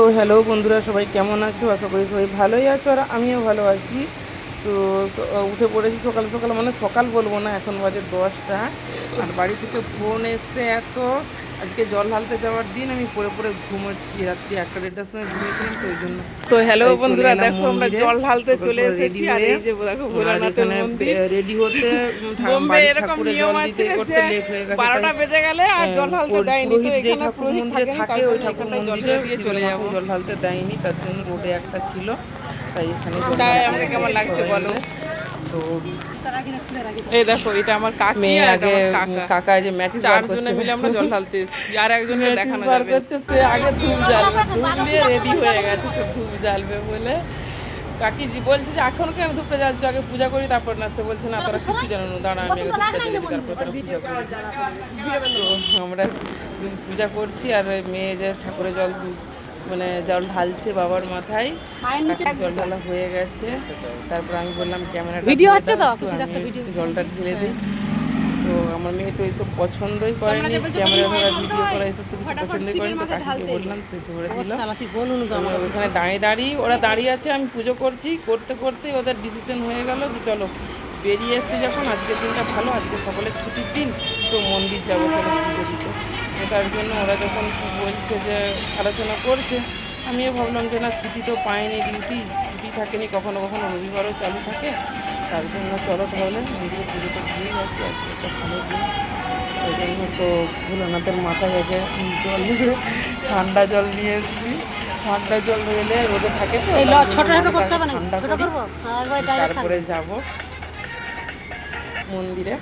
তো হ্যালো বন্ধুরা, সবাই কেমন আছো? আশা করি সবাই ভালোই আছো আর আমিও ভালো আছি। তো উঠে পড়েছি সকাল সকাল, মানে সকাল বলবো না, এখন বাজে 10টা। আর বাড়ি থেকে ফোন এসছে এত, আজকে জল ঢালতে যাওয়ার দিন। আমি পড়ে পড়ে ঘুমোচ্ছি, রাত্রি 1-1:30টার সময় ঘুমিয়েছিলাম, তো ওই জন্য। তো হ্যালো বন্ধুরা, দেখো আমরা জল ঢালতে চলে এসেছি। আর এই যে দেখো ভোলানাথের মন্দির, রেডি হতে বোম্বে এরকম নিয়ম আছে যে 12টা বেজে গেলে আর জল ঢালতে দেয়নি। তো এখানে ঠাকুর মন্দিরে থাকে, ওই ঠাকুর মন্দিরে দিয়ে চলে যাবো। জল ঢালতে দেয়নি, তার জন্য রোডে একটা ছিল, তাই এখানে। আমাকে কেমন লাগছে বলো? তো এই দেখো, এটা আমার কাকি আর আমার কাকা, যে ম্যাচিস বার করছে, চারজনে মিলে আমরা জল ঢালতে এসেছি। আর একজনের দেখানো বার করছে, সে আগে ধূপ জ্বালবে, ধূপ দিয়ে রেডি হয়ে গেছে, সে ধূপ জ্বালবে বলে। কাকি জি বলছে যে এখন কেন ধূপটা জ্বালছো, আগে পূজা করি তারপর না। সে বলছে না, তোরা কিছু জানো না, দাঁড়া আমি ধূপটা জ্বালি তারপর তোরা পূজা করি। তো আমরা পূজা করছি, আর মেয়ে যে ঠাকুরের জল মানে জল ঢালছে বাবার মাথায়। জল ঢালা হয়ে গেছে, তারপর আমি বললাম ক্যামেরাটা ভিডিও হচ্ছে তো, জলটা ঢেলে দিই। তো আমার মেয়ে তো এইসব পছন্দই করেনি, ক্যামেরা ধরা ভিডিও করা এইসব তো কিছু পছন্দই করেনি। তো কাকিকে বললাম, সে ধরে দিল। ওখানে দাঁড়িয়ে ওরা দাঁড়িয়ে আছে, আমি পুজো করছি, করতে করতেই ওদের ডিসিশন হয়ে গেল যে চলো বেরিয়ে এসছি যখন, আজকের দিনটা ভালো, আজকে সকলের ছুটির দিন, তো মন্দির যাবো, চলো পুজো দিতে। তার জন্য ওরা যখন বলছে যে আলোচনা করছে, আমিও ভাবলাম যে না, ছুটি তো পাইনি, ছুটি থাকেনি, কখনো কখনো রবিবারও চালু থাকে। তার জন্য চলো তাহলে মন্দিরে পুজোটা দিয়ে আসি, আজকে একটা ভালো দিন। ওই জন্য তো ভোলানাথের মাথায় আগে জল নিয়ে, ঠান্ডা জল নিয়ে এসেছি। ঠান্ডা জল এলে রোদে থাকে তো, ঠান্ডা তারপরে যাব মন্দিরে।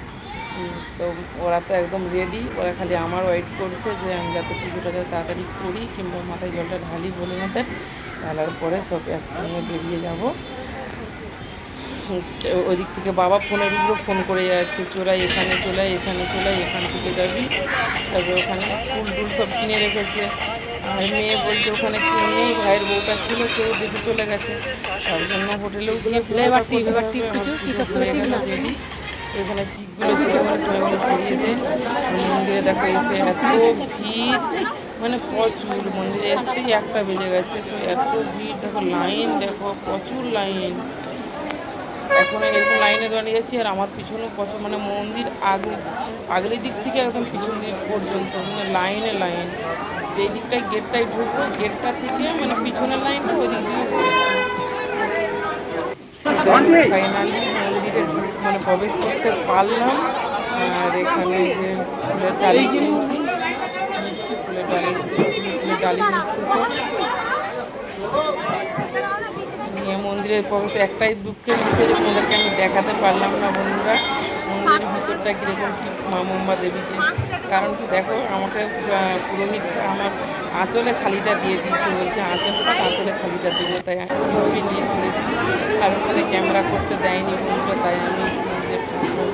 তো ওরা তো একদম রেডি, ওরা খালি আমার ওয়েট করছে যে আমি যাতে পুজোটা তাড়াতাড়ি করি, কিংবা মাথায় জলটা ঢালি ভোলেনাথের, ঢালার পরে সব একসঙ্গে বেরিয়ে যাব। ওই দিক থেকে বাবা ফোনের উপরে ফোন করে যাচ্ছে, চোরাই এখানে চলাই, এখানে চলাই, এখান থেকে যাবি। তারপরে ওখানে ফুল টুল সব কিনে রেখেছে। আর মেয়ে বলছে ওখানে কেউ নেই, ভাইয়ের বউটা ছিল, কেউ দেখে চলে গেছে। তার জন্য হোটেলেও গিয়ে রেডি। এখানে চিকগুলো ছিল, সেগুলো সরিয়ে দেয়। মন্দিরে দেখো এসে এত ভিড়, মানে প্রচুর, মন্দিরে আসতেই 1টা বেজে গেছে, তো এত ভিড় দেখো, লাইন দেখো, প্রচুর লাইন। এখন এরকম লাইনে দাঁড়িয়েছি, আর আমার পিছনে প্রচুর, মানে মন্দির আগলি দিক থেকে একদম পিছন দিক পর্যন্ত, মানে লাইনে লাইন। যেই দিকটায় গেটটায় ঢুকবো, গেটটা থেকে মানে পিছনের লাইনটা ওই দিক দিয়ে ফাইনালি মন্দিরে মানে প্রবেশ করতে পারলাম। আর এখানে যে ফুলের ডালি কিনছি, ফুলের ডালি নিচ্ছে সব নিয়ে মন্দিরের প্রবেশে। একটাই দুঃখের বিষয় যে তোমাদেরকে আমি দেখাতে পারলাম না বন্ধুরা, মন্দিরের ভিতরটা কীরকম কী মা মুম্বা দেবীতে। কারণ কি দেখো, আমাকে পুরোহিত আমার আঁচলে খালিটা দিয়ে দিচ্ছে, বলছে আঁচলে খালিটা দেবো, তাই আমি নিয়ে ফেলেছি। আর ওখানে ক্যামেরা করতে দেয়নি বন্ধুরা, তাই আমি মন্দিরের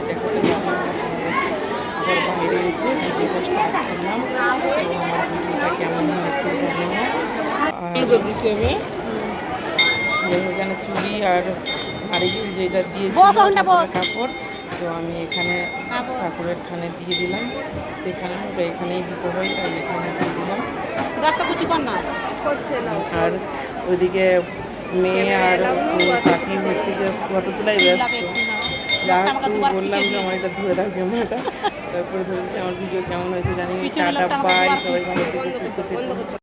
দেখাতে পারলাম না তোমাদেরকে। আবার বাইরে এসে ভিডিওটা স্টার্ট করলাম। তো আমার ভিডিওটা কেমন হয়েছে জানি না। আর দিচ্ছি আমি এখানে চুড়ি আর যেটা দিয়েছি কাপড়, তো আমি এখানে ঠাকুরের খানে দিয়ে দিলাম। সেখানে ওটা এখানেই দিতে হয়, তাই এখানে দিয়ে দিলাম। আর ওইদিকে মেয়ে আর কাকি হচ্ছে যে ফটো তোলাই ব্যস্ত। বললাম যে আমার এটা ধরে দাও ক্যামেরাটা, তারপরে ধরেছি। আমার ভিডিও কেমন হয়েছে জানি। টাটা বাই, সবাই ভালো থেকে সুস্থ থেকে।